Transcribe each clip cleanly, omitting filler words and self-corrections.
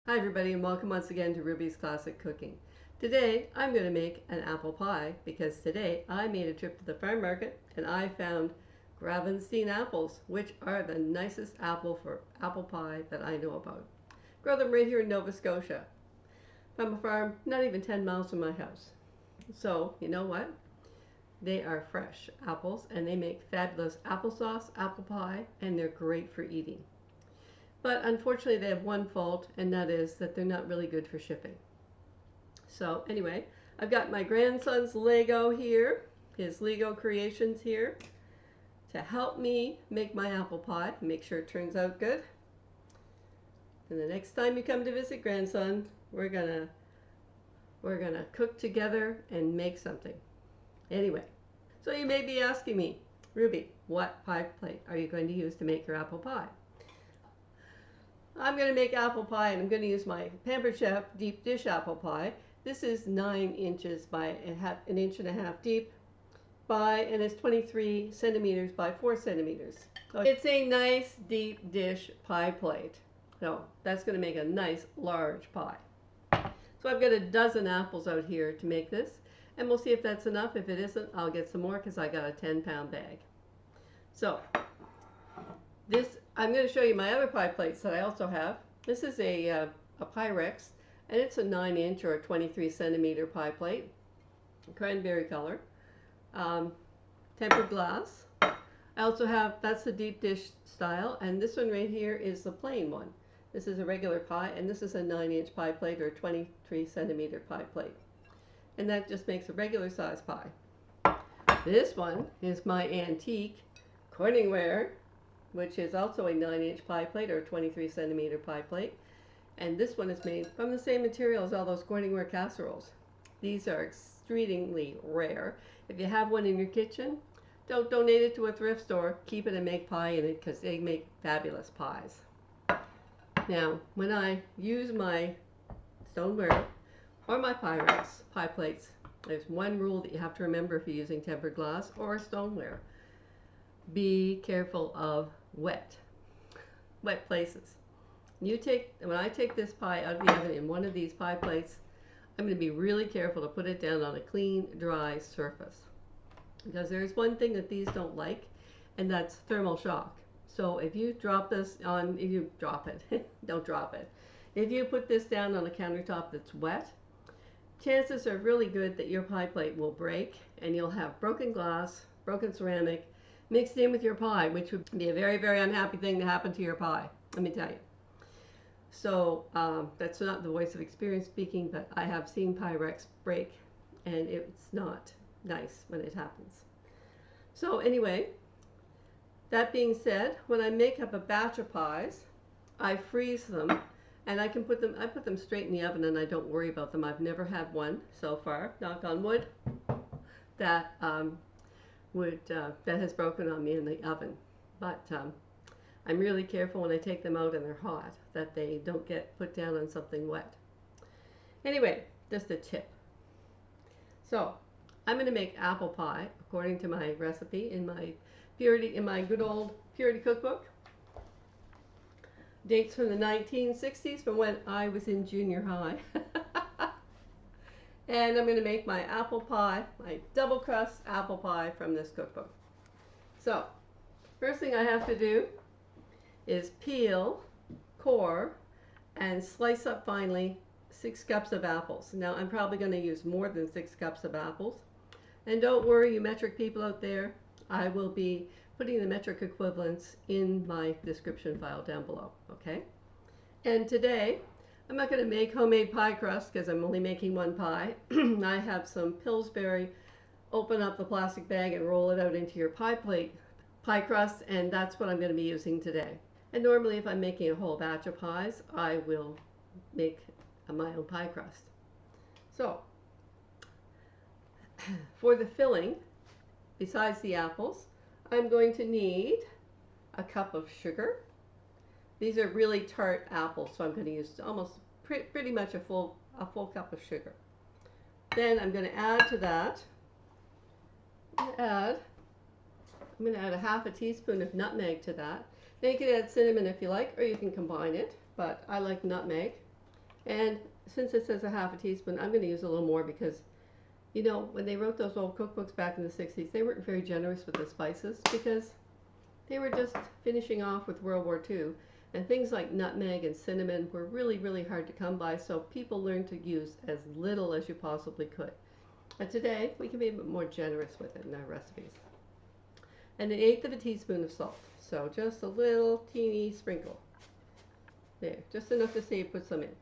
Hi everybody and welcome once again to Ruby's Classic Cooking. Today I'm going to make an apple pie because today I made a trip to the farm market and I found Gravenstein apples, which are the nicest apple pie that I know about. Grow them right here in Nova Scotia from a farm not even 10 miles from my house. So you know what? They are fresh apples and they make fabulous applesauce, apple pie, and they're great for eating. But unfortunately they have one fault, and that is that they're not really good for shipping. So anyway, I've got my grandson's Lego here, his Lego creations here, to help me make my apple pie, make sure it turns out good. And the next time you come to visit grandson, we're gonna cook together and make something. Anyway, so you may be asking me, Ruby, what pie plate are you going to use to make your apple pie? I'm going to make apple pie, and I'm going to use my Pampered Chef deep dish apple pie. This is 9 inches by an inch and a half deep and it's 23 centimeters by 4 centimeters. So it's a nice deep dish pie plate. So that's going to make a nice large pie. So I've got a dozen apples out here to make this, and we'll see if that's enough. If it isn't, I'll get some more because I got a 10-pound bag. So I'm going to show you my other pie plates that I also have. This is a Pyrex, and it's a 9-inch or a 23 centimeter pie plate, cranberry color, tempered glass. I also have, that's the deep dish style, and this one right here is the plain one. This is a regular pie, and this is a 9-inch pie plate or 23 centimeter pie plate. And that just makes a regular size pie. This one is my antique Corningware, which is also a 9-inch pie plate or a 23 centimeter pie plate. And this one is made from the same material as all those Corningware casseroles. These are extremely rare. If you have one in your kitchen, don't donate it to a thrift store. Keep it and make pie in it because they make fabulous pies. Now, when I use my stoneware or my Pyrex pie plates, there's one rule that you have to remember if you're using tempered glass or stoneware. Be careful of wet places. When I take this pie out of the oven in one of these pie plates, I'm going to be really careful to put it down on a clean, dry surface. Because there's one thing that these don't like, and that's thermal shock. So if you drop this on, if you drop it, don't drop it. If you put this down on a countertop that's wet, chances are really good that your pie plate will break and you'll have broken glass, broken ceramic, mixed in with your pie, which would be a very, very unhappy thing to happen to your pie, let me tell you. So that's not the voice of experience speaking, but I have seen Pyrex break, and it's not nice when it happens. So anyway, that being said, when I make up a batch of pies, I freeze them, and I put them straight in the oven, and I don't worry about them. I've never had one so far, knock on wood, that has broken on me in the oven. But I'm really careful when I take them out and they're hot that they don't get put down on something wet. Anyway, just a tip. So I'm going to make apple pie according to my recipe in my good old Purity cookbook. Dates from the 1960s, from when I was in junior high. And I'm going to make my apple pie, my double crust apple pie from this cookbook. So, first thing I have to do is peel, core, and slice up finely 6 cups of apples. Now, I'm probably going to use more than 6 cups of apples. And don't worry, you metric people out there, I will be putting the metric equivalents in my description file down below, okay? And today, I'm not going to make homemade pie crust because I'm only making one pie. I have some Pillsbury. Open up the plastic bag and roll it out into your pie crust, and that's what I'm going to be using today. And normally if I'm making a whole batch of pies, I will make my own pie crust. So, for the filling, besides the apples, I'm going to need a cup of sugar. These are really tart apples, so I'm going to use almost pretty much a full cup of sugar. Then I'm going to add to that, I'm going to add a half a teaspoon of nutmeg to that. Now you can add cinnamon if you like, or you can combine it, but I like nutmeg. And since it says a half a teaspoon, I'm going to use a little more because, you know, when they wrote those old cookbooks back in the 60s, they weren't very generous with the spices because they were just finishing off with World War II. And things like nutmeg and cinnamon were really, really hard to come by, so people learned to use as little as you possibly could. But today, we can be a bit more generous with it in our recipes. And 1/8 of a teaspoon of salt. So just a little teeny sprinkle. There, just enough to say you put some in.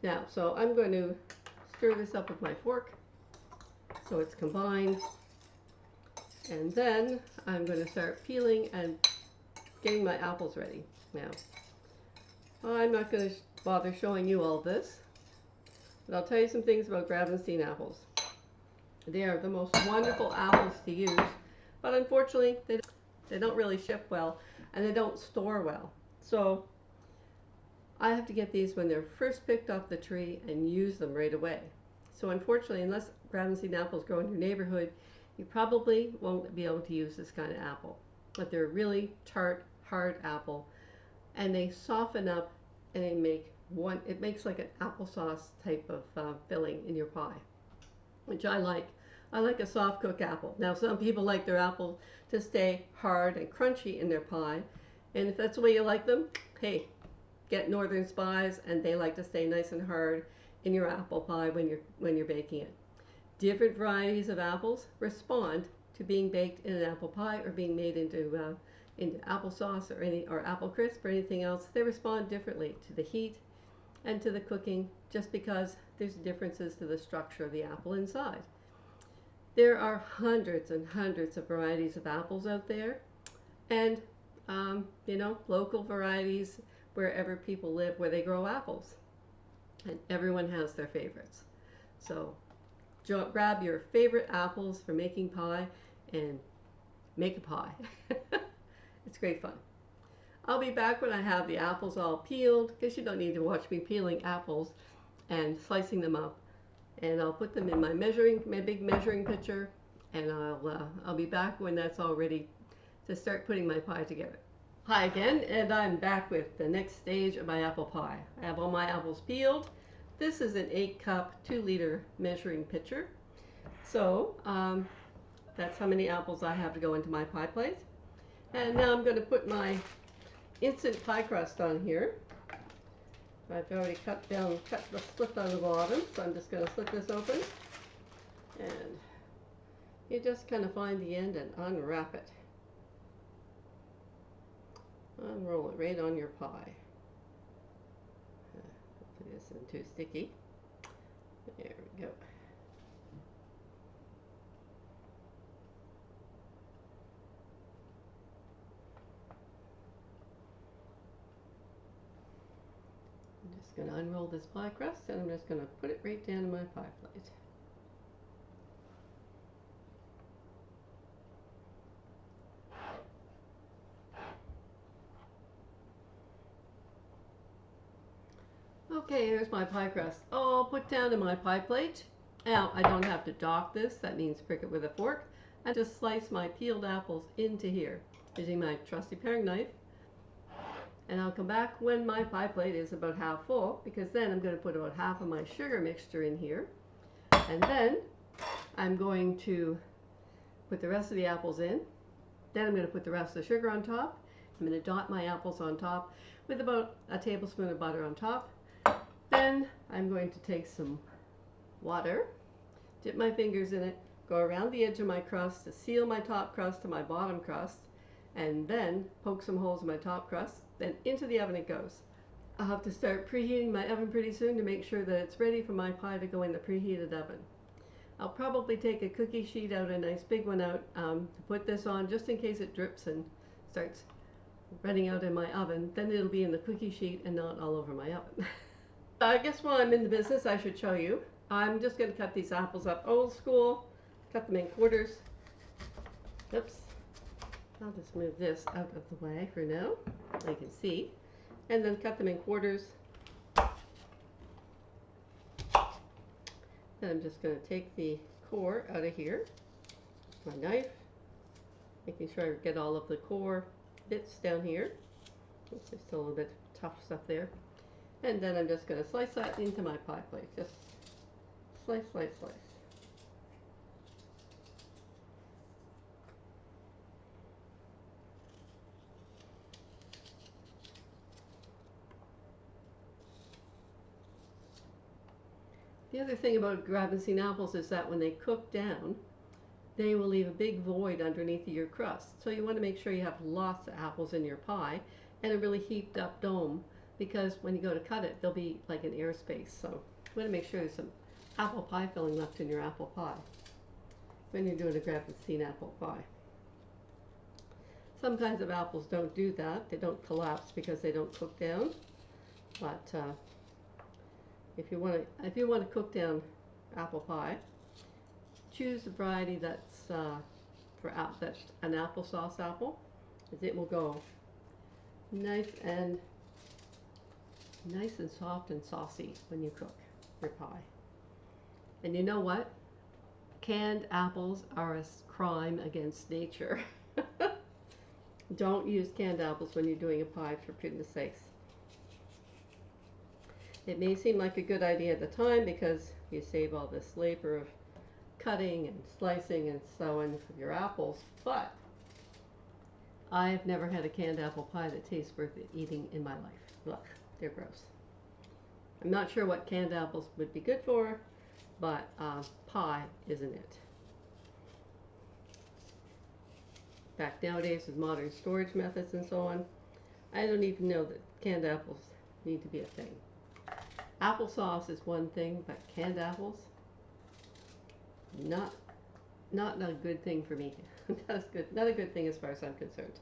Now, so I'm going to stir this up with my fork so it's combined. And then I'm going to start peeling and getting my apples ready. Now, I'm not going to bother showing you all this, but I'll tell you some things about Gravenstein apples. They are the most wonderful apples to use, but unfortunately they don't really ship well and they don't store well. So I have to get these when they're first picked off the tree and use them right away. So unfortunately, unless Gravenstein apples grow in your neighborhood, you probably won't be able to use this kind of apple. But they're really tart, hard apple, and they soften up and they make it makes like an applesauce type of filling in your pie, which I like. I like a soft cooked apple. Now some people like their apple to stay hard and crunchy in their pie, and if that's the way you like them, hey, get Northern Spies, and they like to stay nice and hard in your apple pie when you're baking it. Different varieties of apples respond to being baked in an apple pie or being made into applesauce or apple crisp or anything else. They respond differently to the heat and to the cooking, just because there's differences to the structure of the apple inside. There are hundreds and hundreds of varieties of apples out there, and you know, local varieties wherever people live, where they grow apples, and everyone has their favorites. So grab your favorite apples for making pie and make a pie. It's great fun. I'll be back when I have the apples all peeled, because you don't need to watch me peeling apples and slicing them up. And I'll put them in my big measuring pitcher, and I'll be back when that's all ready to start putting my pie together. Hi again, and I'm back with the next stage of my apple pie. I have all my apples peeled. This is an 8-cup, 2-liter measuring pitcher. So that's how many apples I have to go into my pie plate. And now I'm going to put my instant pie crust on here. I've already cut the slit on the bottom, so I'm just going to slit this open. And you just kind of find the end and unwrap it. Unroll it right on your pie. Hopefully this isn't too sticky. There we go. I'm just going to unroll this pie crust, and I'm just going to put it right down in my pie plate. Okay, here's my pie crust all put down in my pie plate. Now, I don't have to dock this, that means prick it with a fork. I just slice my peeled apples into here using my trusty paring knife. And I'll come back when my pie plate is about half full, because then I'm going to put about half of my sugar mixture in here. And then I'm going to put the rest of the apples in. Then I'm going to put the rest of the sugar on top. I'm going to dot my apples on top with about a tablespoon of butter on top. Then I'm going to take some water, dip my fingers in it, go around the edge of my crust to seal my top crust to my bottom crust, and then poke some holes in my top crust. Then into the oven it goes. I'll have to start preheating my oven pretty soon to make sure that it's ready for my pie to go in the preheated oven. I'll probably take a cookie sheet out, a nice big one out, to put this on just in case it drips and starts running out in my oven. Then it'll be in the cookie sheet and not all over my oven. I guess while I'm in the business, I should show you. I'm just going to cut these apples up old school, cut them in quarters. Oops. I'll just move this out of the way for now, so you can see. And then cut them in quarters. Then I'm just going to take the core out of here, my knife, making sure I get all of the core bits down here. Oops, there's still a little bit tough stuff there. And then I'm just going to slice that into my pie plate. Just slice, slice, slice. The other thing about Gravenstein apples is that when they cook down, they will leave a big void underneath your crust. So you want to make sure you have lots of apples in your pie and a really heaped up dome, because when you go to cut it, there'll be like an airspace. So you want to make sure there's some apple pie filling left in your apple pie when you're doing a Gravenstein apple pie. Some kinds of apples don't do that. They don't collapse because they don't cook down. But if you want to cook down apple pie, choose a variety that's that's an applesauce apple, as it will go nice and soft and saucy when you cook your pie. And you know what? Canned apples are a crime against nature. Don't use canned apples when you're doing a pie, for goodness sakes. It may seem like a good idea at the time because you save all this labor of cutting and slicing and so on for your apples, but I've never had a canned apple pie that tastes worth eating in my life. Look, they're gross. I'm not sure what canned apples would be good for, but pie isn't it. Back nowadays with modern storage methods and so on, I don't even know that canned apples need to be a thing. Applesauce is one thing, but canned apples, not a good thing for me. Not a good thing as far as I'm concerned.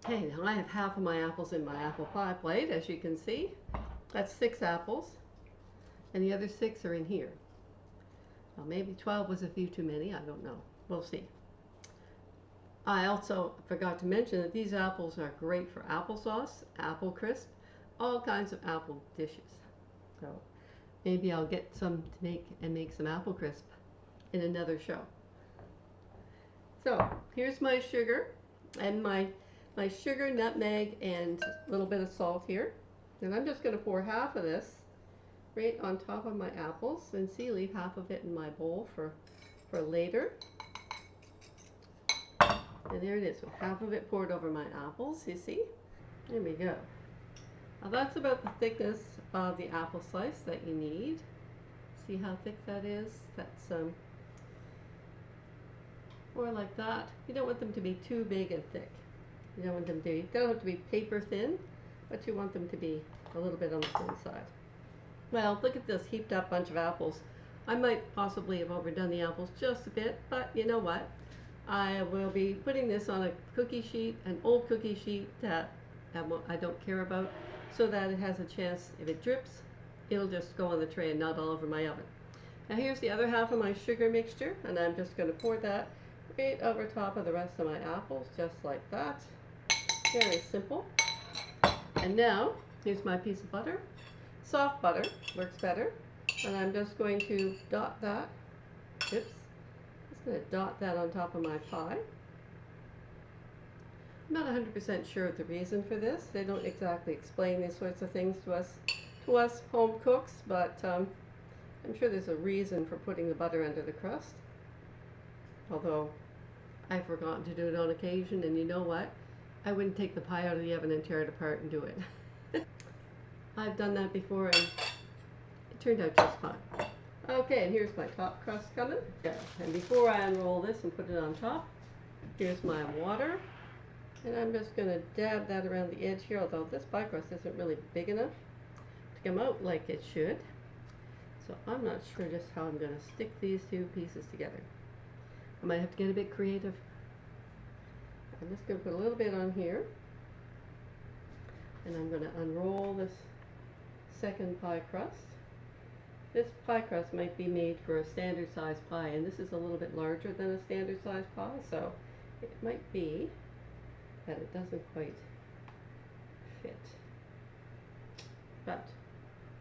Okay, now I have half of my apples in my apple pie plate, as you can see. That's 6 apples, and the other 6 are in here. Well, maybe 12 was a few too many, I don't know. We'll see. I also forgot to mention that these apples are great for applesauce, apple crisp, all kinds of apple dishes. So maybe I'll get some to make some apple crisp in another show. So here's my sugar and my sugar, nutmeg, and a little bit of salt here. And I'm just going to pour half of this right on top of my apples, and see, leave half of it in my bowl for later. And there it is, with half of it poured over my apples, you see? There we go. Now that's about the thickness of the apple slice that you need. See how thick that is? That's more like that. You don't want them to be too big and thick. You don't want them to be, they don't have to be paper thin, but you want them to be a little bit on the thin side. Well, look at this heaped up bunch of apples. I might possibly have overdone the apples just a bit, but you know what? I will be putting this on a cookie sheet, an old cookie sheet that I don't care about, so that it has a chance, if it drips, it'll just go on the tray and not all over my oven. Now here's the other half of my sugar mixture, and I'm just going to pour that right over top of the rest of my apples, just like that. Very simple. And now, here's my piece of butter. Soft butter works better. And I'm just going to dot that. Oops. Just going to dot that on top of my pie. I'm not 100% sure of the reason for this. They don't exactly explain these sorts of things to us home cooks, but I'm sure there's a reason for putting the butter under the crust. Although I've forgotten to do it on occasion, and you know what? I wouldn't take the pie out of the oven and tear it apart and do it. I've done that before and it turned out just fine. Okay, and here's my top crust coming. Yeah. And before I unroll this and put it on top, here's my water. And I'm just going to dab that around the edge here, although this pie crust isn't really big enough to come out like it should. So I'm not sure just how I'm going to stick these two pieces together. I might have to get a bit creative. I'm just going to put a little bit on here, and I'm going to unroll this second pie crust. This pie crust might be made for a standard size pie, and this is a little bit larger than a standard size pie, so it might be that it doesn't quite fit. But,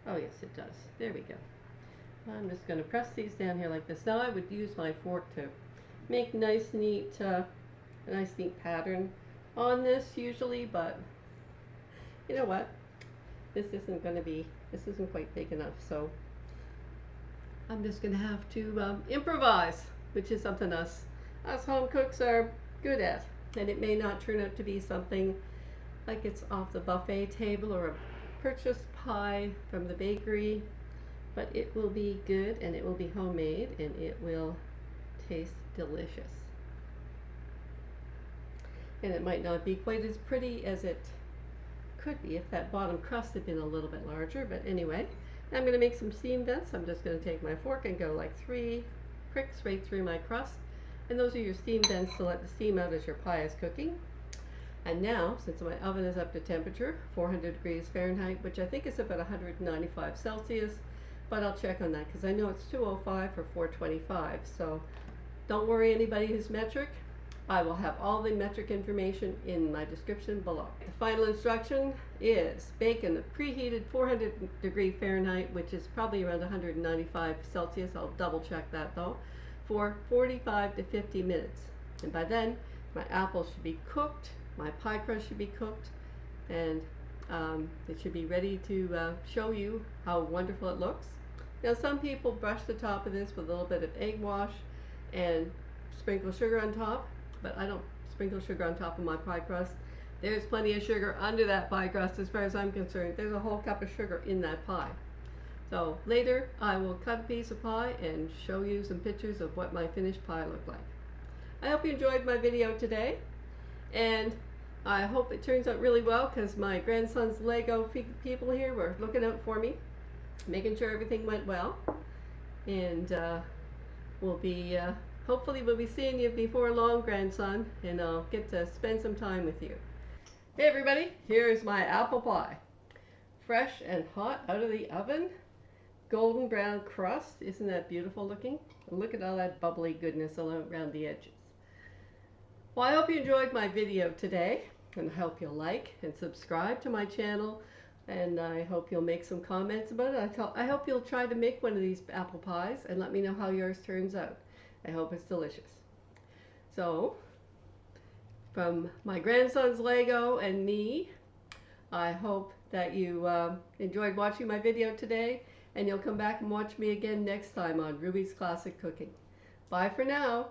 oh yes, it does. There we go. I'm just going to press these down here like this. Now I would use my fork to make a nice neat pattern on this usually, but you know what? this isn't quite big enough, so I'm just gonna have to improvise, which is something us home cooks are good at. And it may not turn out to be something like it's off the buffet table or a purchased pie from the bakery, but it will be good and it will be homemade and it will taste delicious. And it might not be quite as pretty as it could be if that bottom crust had been a little bit larger, but anyway. I'm going to make some seam vents. I'm just going to take my fork and go like 3 pricks right through my crust. And those are your steam vents to let the steam out as your pie is cooking. And now, since my oven is up to temperature, 400 degrees Fahrenheit, which I think is about 195 Celsius, but I'll check on that because I know it's 205 for 425. So don't worry, anybody who's metric. I will have all the metric information in my description below. The final instruction is bake in the preheated 400 degree Fahrenheit, which is probably around 195 Celsius. I'll double check that though, for 45 to 50 minutes. And by then, my apples should be cooked, my pie crust should be cooked, and it should be ready to show you how wonderful it looks. Now some people brush the top of this with a little bit of egg wash and sprinkle sugar on top, but I don't sprinkle sugar on top of my pie crust. There's plenty of sugar under that pie crust as far as I'm concerned. There's a whole cup of sugar in that pie. So later I will cut a piece of pie and show you some pictures of what my finished pie looked like. I hope you enjoyed my video today, and I hope it turns out really well because my grandson's Lego people here were looking out for me, making sure everything went well, and hopefully we'll be seeing you before long, grandson, and I'll get to spend some time with you. Hey everybody, here's my apple pie. Fresh and hot out of the oven. Golden brown crust. Isn't that beautiful looking? And look at all that bubbly goodness around the edges. Well, I hope you enjoyed my video today, and I hope you'll like and subscribe to my channel, and I hope you'll make some comments about it. I hope you'll try to make one of these apple pies and let me know how yours turns out. I hope it's delicious. So, from my grandson's Lego and me, I hope that you enjoyed watching my video today, and you'll come back and watch me again next time on Ruby's Classic Cooking. Bye for now.